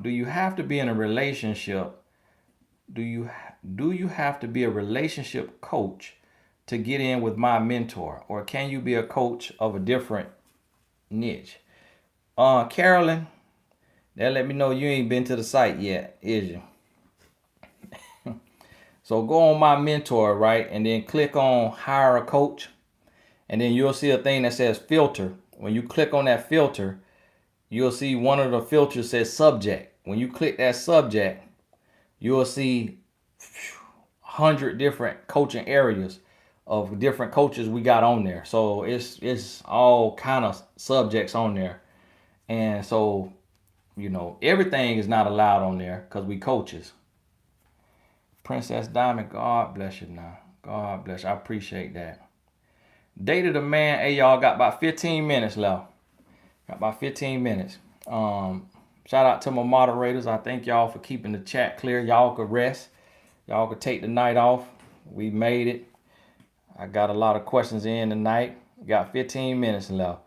Do you have to be in a relationship? Do you have to be a relationship coach to get in with my mentor? Or can you be a coach of a different niche? Carolyn, that let me know you ain't been to the site yet, is you? So go on my mentor, right? And then click on hire a coach. And then you'll see a thing that says filter. When you click on that filter, you'll see one of the filters says subject. When you click that subject, you'll see 100 different coaching areas of different coaches we got on there. So it's all kind of subjects on there. And so, everything is not allowed on there because we coaches. Princess Diamond, God bless you now. God bless you. I appreciate that. Dated a man. Hey, y'all, got about 15 minutes left. Got about 15 minutes. Shout out to my moderators. I thank y'all for keeping the chat clear. Y'all could rest. Y'all could take the night off. We made it. I got a lot of questions in tonight. Got 15 minutes left.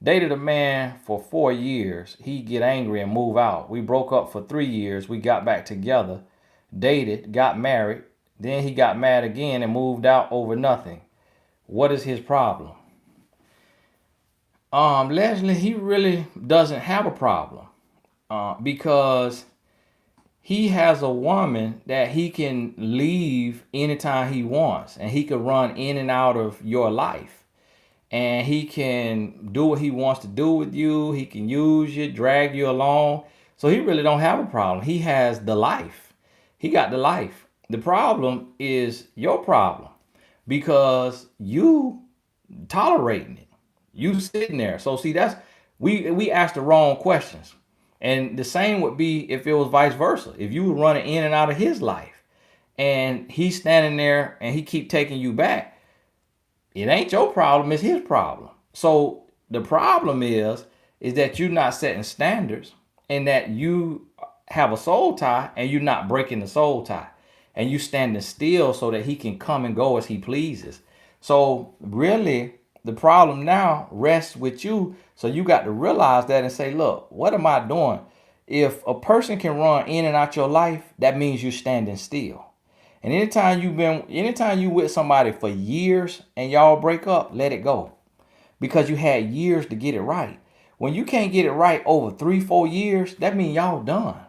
Dated a man for 4 years. He get angry and move out. We broke up for 3 years. We got back together. Dated, got married. Then he got mad again and moved out over nothing. What is his problem? Leslie, he really doesn't have a problem. Because he has a woman that he can leave anytime he wants, and he can run in and out of your life, and he can do what he wants to do with you. He can use you, drag you along. So he really don't have a problem. He has the life. He got the life. The problem is your problem because you tolerating it. You sitting there. So see, that's we asked the wrong questions. And the same would be if it was vice versa. If you were running in and out of his life and he's standing there and he keep taking you back, it ain't your problem, it's his problem. So the problem is that you're not setting standards and that you have a soul tie and you're not breaking the soul tie. And you standing still so that he can come and go as he pleases. So really, the problem now rests with you. So you got to realize that and say, look, what am I doing? If a person can run in and out your life, that means you're standing still. And anytime you with somebody for years and y'all break up, let it go. Because you had years to get it right. When you can't get it right over 3-4 years, that means y'all done.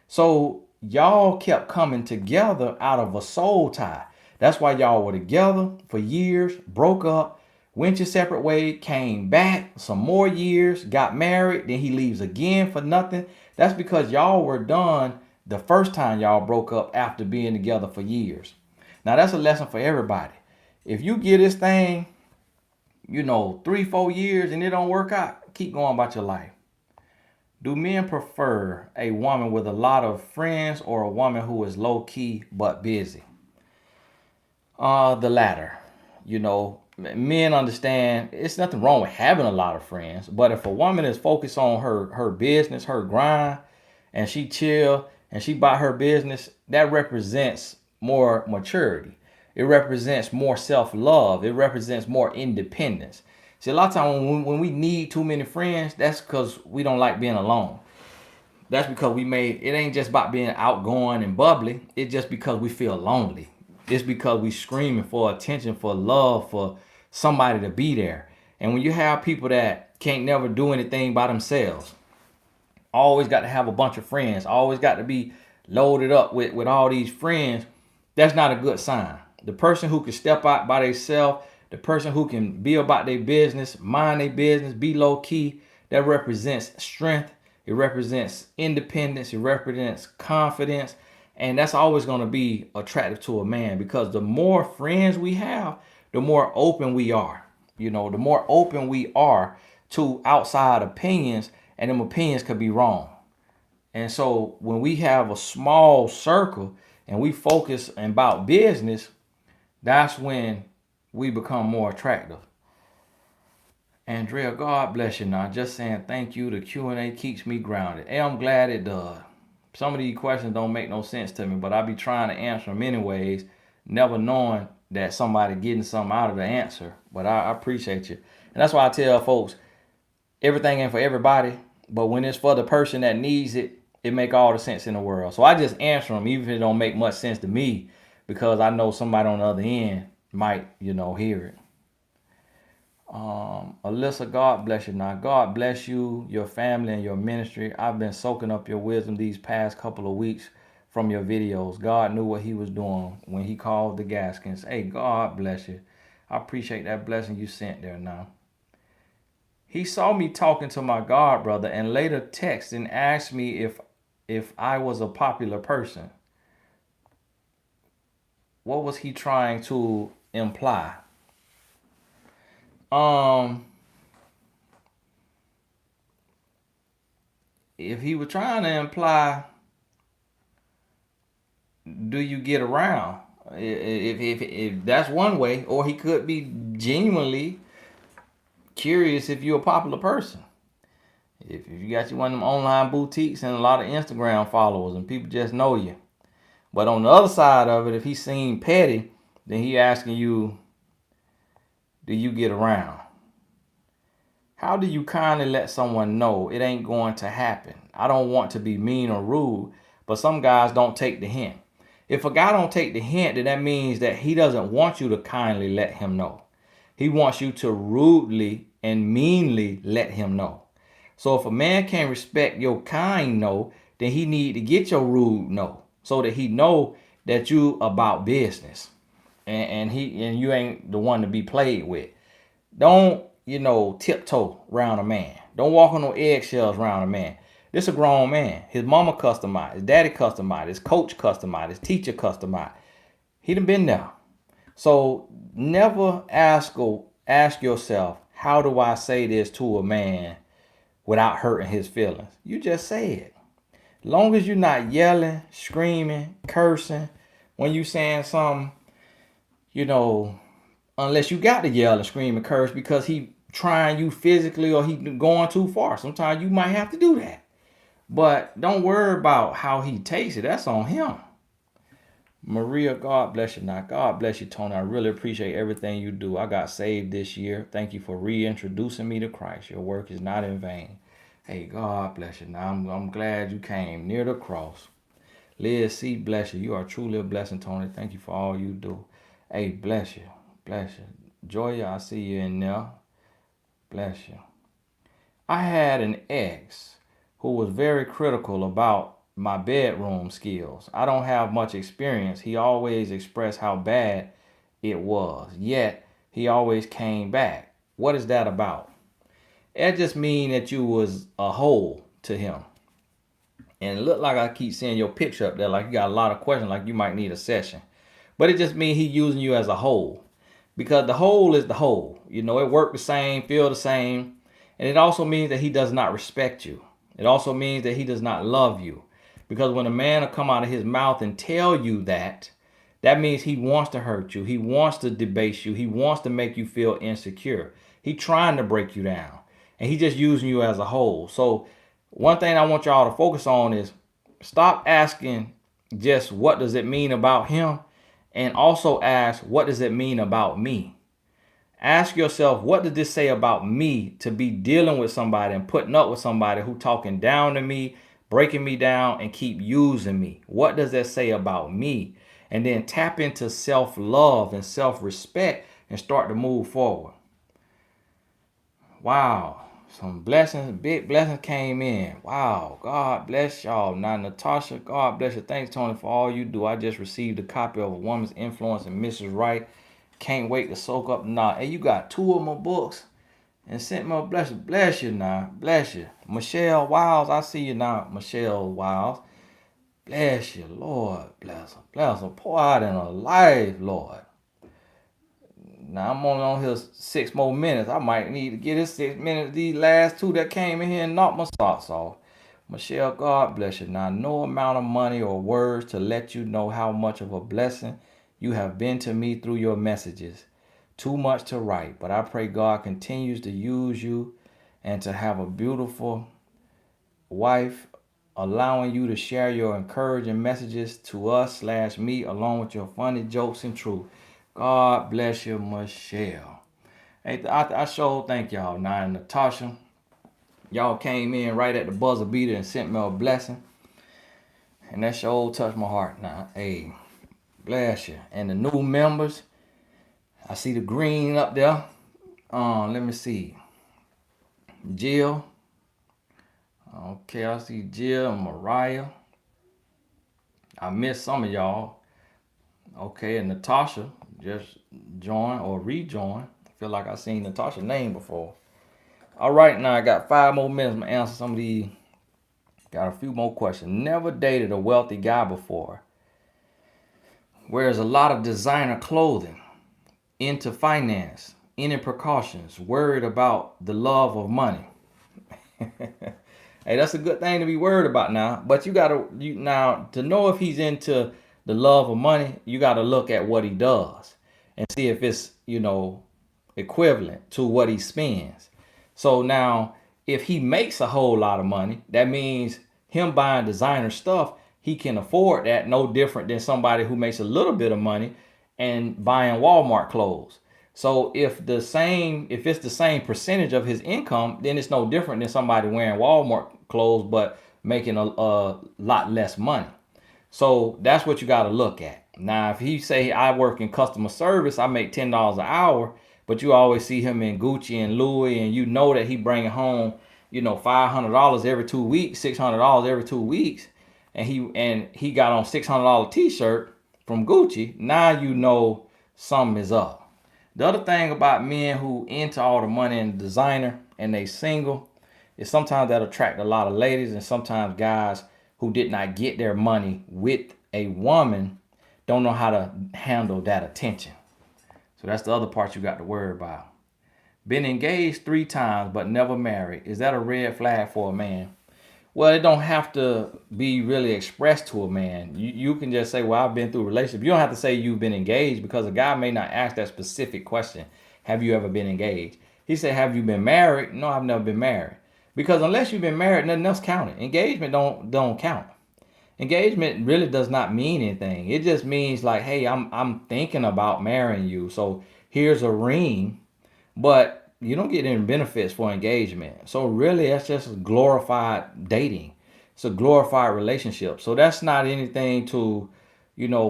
So y'all kept coming together out of a soul tie. That's why y'all were together for years, broke up, went your separate way, came back some more years, got married, then he leaves again for nothing. That's because y'all were done the first time y'all broke up after being together for years. Now that's a lesson for everybody. If you get this thing, 3-4 years and it don't work out, keep going about your life. Do men prefer a woman with a lot of friends or a woman who is low key but busy? The latter. Men understand it's nothing wrong with having a lot of friends, but if a woman is focused on her business, her grind, and she chill and she about her business, that represents more maturity. It represents more self-love. It represents more independence. See, a lot of times when we need too many friends, that's because we don't like being alone. That's because it ain't just about being outgoing and bubbly. It's just because we feel lonely. It's because we screaming for attention, for love, for somebody to be there. And when you have people that can't never do anything by themselves, always got to have a bunch of friends, always got to be loaded up with all these friends, that's not a good sign. The person who can step out by themselves, the person who can be about their business, mind their business, be low key, that represents strength. It represents independence. It represents confidence. And that's always going to be attractive to a man because the more friends we have, the more open we are. The more open we are to outside opinions, and them opinions could be wrong. And so when we have a small circle and we focus about business, that's when we become more attractive. Andrea, God bless you now. Just saying thank you. The Q&A keeps me grounded. Hey, I'm glad it does. Some of these questions don't make no sense to me, but I be trying to answer them anyways, never knowing that somebody getting something out of the answer. But I appreciate you. And that's why I tell folks, everything ain't for everybody, but when it's for the person that needs it, it make all the sense in the world. So I just answer them, even if it don't make much sense to me, because I know somebody on the other end might, hear it. Alyssa, God bless you. Now, God bless you, your family, and your ministry. I've been soaking up your wisdom these past couple of weeks from your videos. God knew what he was doing when he called the Gaskins. Hey, God bless you. I appreciate that blessing you sent there now. He saw me talking to my God brother and later texted and asked me if I was a popular person. What was he trying to imply? Um, if he was trying to imply, do you get around? If that's one way, or he could be genuinely curious if you're a popular person. If you got you one of them online boutiques and a lot of Instagram followers and people just know you. But on the other side of it, if he seemed petty, then he asking you, do you get around? How do you kindly let someone know it ain't going to happen? I don't want to be mean or rude, but some guys don't take the hint. If a guy don't take the hint, then that means that he doesn't want you to kindly let him know. He wants you to rudely and meanly let him know. So if a man can't respect your kind no, then he need to get your rude no, so that he know that you about business, and you ain't the one to be played with. Don't, tiptoe around a man. Don't walk on no eggshells around a man. This a grown man. His mama customized, his daddy customized, his coach customized, his teacher customized. He done been there. So never ask yourself, how do I say this to a man without hurting his feelings? You just say it. Long as you're not yelling, screaming, cursing when you saying something, you know, unless you got to yell and scream and curse because he trying you physically or he going too far. Sometimes you might have to do that. But don't worry about how he takes it. That's on him. Maria, God bless you. Now, God bless you, Tony. I really appreciate everything you do. I got saved this year. Thank you for reintroducing me to Christ. Your work is not in vain. Hey, God bless you. Now, I'm glad you came near the cross. Liz C, bless you. You are truly a blessing, Tony. Thank you for all you do. Hey, bless you. Bless you. Joya, I see you in there. Bless you. I had an ex who was very critical about my bedroom skills. I don't have much experience. He always expressed how bad it was, yet he always came back. What is that about? It just mean that you was a hole to him. And it looked like I keep seeing your picture up there, like you got a lot of questions, like you might need a session. But it just means he using you as a whole. Because the whole is the whole. It worked the same, feel the same. And it also means that he does not respect you. It also means that he does not love you. Because when a man will come out of his mouth and tell you that, that means he wants to hurt you. He wants to debase you. He wants to make you feel insecure. He trying to break you down. And he just using you as a whole. So one thing I want y'all to focus on is stop asking just what does it mean about him, and also ask what does it mean about me. Ask yourself, what does this say about me to be dealing with somebody and putting up with somebody who talking down to me, breaking me down, and keep using me? What does that say about me? And then tap into self-love and self-respect and start to move forward. Wow. Some blessings, big blessings came in. Wow. God bless y'all. Now, Natasha, God bless you. Thanks, Tony, for all you do. I just received a copy of A Woman's Influence and Mrs. Wright. Can't wait to soak up now. Hey, you got 2 of my books and sent me a blessing. Bless you now. Bless you. Michelle Wiles, I see you now. Michelle Wiles. Bless you, Lord. Bless her. Bless her. Pour out in her life, Lord. Now I'm only on here 6 more minutes. I might need to get this 6 minutes. These last 2 that came in here and knocked my socks off. Michelle, God bless you. Now, no amount of money or words to let you know how much of a blessing you have been to me through your messages. Too much to write, but I pray God continues to use you and to have a beautiful wife, allowing you to share your encouraging messages to us/me, along with your funny jokes and truth. God bless you, Michelle. Hey, I sure thank y'all. Now, Natasha, y'all came in right at the buzzer beater and sent me a blessing. And that sure touched my heart now. Hey, bless you. And the new members, I see the green up there. Let me see. Jill. Okay, I see Jill and Mariah. I missed some of y'all. Okay, and Natasha just joined or rejoined. I feel like I seen Natasha's name before. All right, now I got 5 more minutes. I'm gonna answer some of these. Got a few more questions. Never dated a wealthy guy before. Wears a lot of designer clothing. Into finance. Any precautions. Worried about the love of money. Hey, that's a good thing to be worried about now. But you gotta now to know if he's into the love of money, you gotta look at what he does and see if it's, equivalent to what he spends. So now if he makes a whole lot of money, that means him buying designer stuff, he can afford that no different than somebody who makes a little bit of money and buying Walmart clothes. So if it's the same percentage of his income, then it's no different than somebody wearing Walmart clothes but making a lot less money. So that's what you got to look at. Now, if he say I work in customer service, I make $10 an hour, but you always see him in Gucci and Louis, and you know that he bringing home, $500 every 2 weeks, $600 every 2 weeks, and he got on $600 t-shirt from Gucci. Now you know something is up. The other thing about men who into all the money and designer and they single is sometimes that attract a lot of ladies, and sometimes guys who did not get their money with a woman don't know how to handle that attention. So that's the other part you got to worry about. Been engaged 3 times but never married. Is that a red flag for a man? Well, it don't have to be really expressed to a man. You can just say, well, I've been through a relationship. You don't have to say you've been engaged, because a guy may not ask that specific question. Have you ever been engaged? He said, have you been married? No, I've never been married. Because unless you've been married, nothing else counted. Engagement don't count. Engagement really does not mean anything. It just means like, hey, I'm thinking about marrying you. So here's a ring, but you don't get any benefits for engagement. So really that's just glorified dating. It's a glorified relationship. So that's not anything to,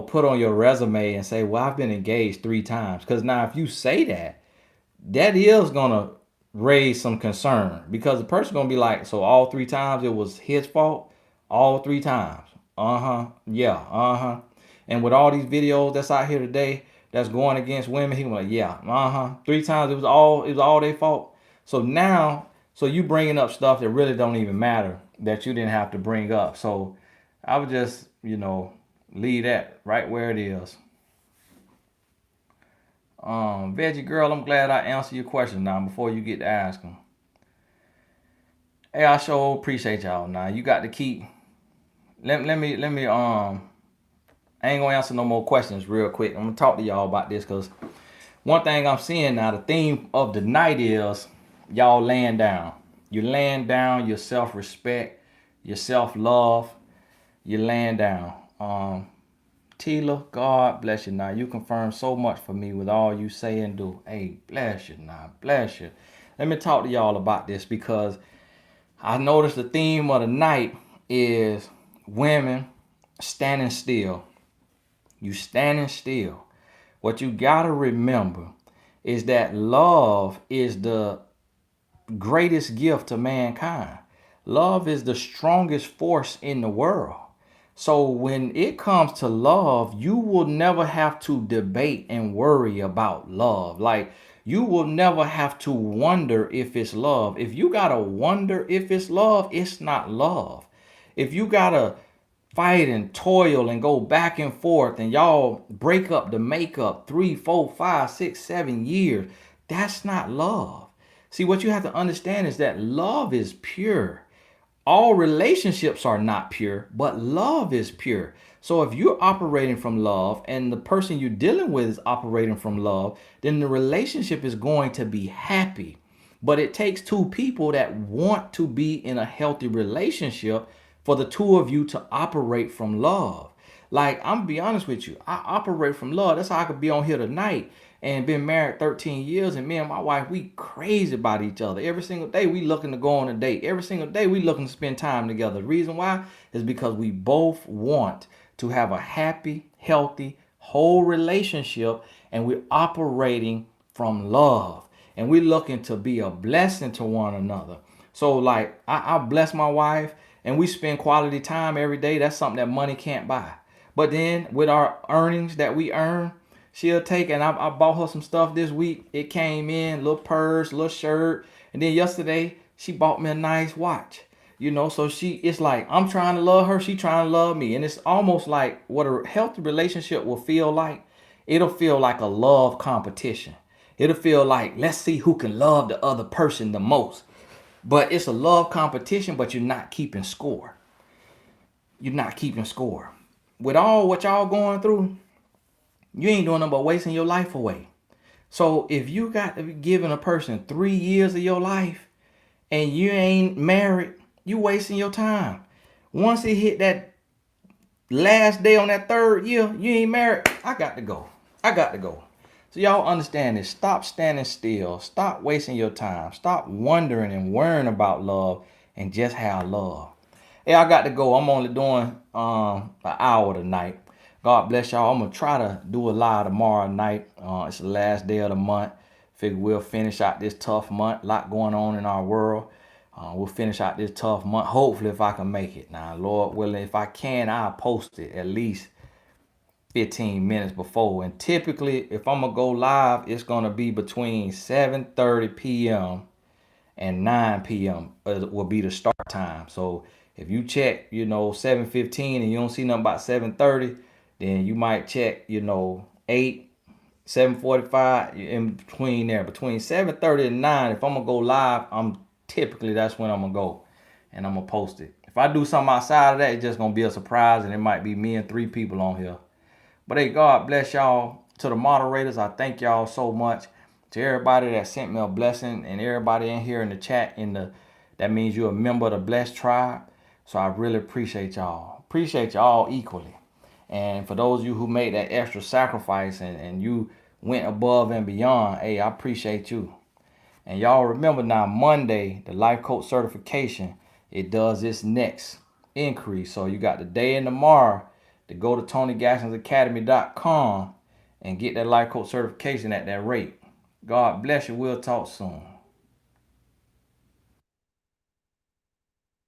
put on your resume and say, well, I've been engaged 3 times. Because now if you say that, that is gonna raise some concern, because the person gonna be like, so all 3 times it was his fault? All 3 times? Yeah, And with all these videos that's out here today that's going against women, he was like, yeah, 3 times it was all their fault. So now, you bringing up stuff that really don't even matter, that you didn't have to bring up. So I would just, leave that right where it is. Veggie Girl, I'm glad I answered your question now before you get to ask them. Hey, I sure appreciate y'all. Now you got to keep. Let me. I ain't gonna answer no more questions real quick. I'm gonna talk to y'all about this, because one thing I'm seeing now, the theme of the night is y'all laying down. You're laying down your self-respect, your self-love. You're laying down. Tila, God bless you now. You confirm so much for me with all you say and do. Hey, bless you now. Bless you. Let me talk to y'all about this, because I noticed the theme of the night is women standing still. You standing still. What you gotta remember is that love is the greatest gift to mankind. Love is the strongest force in the world. So when it comes to love, you will never have to debate and worry about love. Like, you will never have to wonder if it's love. If you gotta wonder if it's love, it's not love. If you gotta fight and toil and go back and forth and y'all break up the makeup 3, 4, 5, 6, 7 years, that's not love. See, what you have to understand is that love is pure. All relationships are not pure, but love is pure. So if you're operating from love and the person you're dealing with is operating from love, then the relationship is going to be happy. But it takes 2 people that want to be in a healthy relationship for the 2 of you to operate from love. Like, I'm gonna be honest with you, I operate from love. That's how I could be on here tonight and been married 13 years, and me and my wife, we crazy about each other. Every single day we looking to go on a date. Every single day we looking to spend time together. The reason why is because we both want to have a happy, healthy, whole relationship, and we're operating from love. And we're looking to be a blessing to one another. So like I bless my wife and we spend quality time every day. That's something that money can't buy. But then with our earnings that we earn, she'll take, and I bought her some stuff this week. It came in, little purse, little shirt. And then yesterday she bought me a nice watch. So it's like I'm trying to love her, she trying to love me. And it's almost like what a healthy relationship will feel like. It'll feel like a love competition. It'll feel like, let's see who can love the other person the most. But it's a love competition, but you're not keeping score. You're not keeping score. With all what y'all going through, you ain't doing nothing but wasting your life away. So if you got to be giving a person 3 years of your life and you ain't married, you wasting your time. Once it hit that last day on that 3rd year, you ain't married, I got to go. I got to go. So y'all understand this. Stop standing still. Stop wasting your time. Stop wondering and worrying about love and just have love. Hey, I got to go. I'm only doing an hour tonight. God bless y'all. I'm gonna try to do a live tomorrow night. It's the last day of the month. Figure we'll finish out this tough month. A lot going on in our world. We'll finish out this tough month. Hopefully, if I can make it. Now, Lord willing, if I can, I'll post it at least 15 minutes before. And typically, if I'm gonna go live, it's gonna be between 7:30 p.m. and 9 p.m. Will be the start time. So if you check, 7:15 and you don't see nothing about 7:30, then you might check, 8, 7:45 in between there. Between 7:30 and 9, if I'm gonna go live, that's when I'm gonna go and I'm gonna post it. If I do something outside of that, it's just gonna be a surprise and it might be me and 3 people on here. But hey, God bless y'all. To the moderators, I thank y'all so much. To everybody that sent me a blessing and everybody in here in the chat, that means you're a member of the Blessed Tribe. So I really appreciate y'all. Appreciate y'all equally. And for those of you who made that extra sacrifice and you went above and beyond, hey, I appreciate you. And y'all remember now, Monday, the life coach certification, it does its next increase. So you got the day and tomorrow to go to TonyGaskinsAcademy.com and get that life coach certification at that rate. God bless you. We'll talk soon.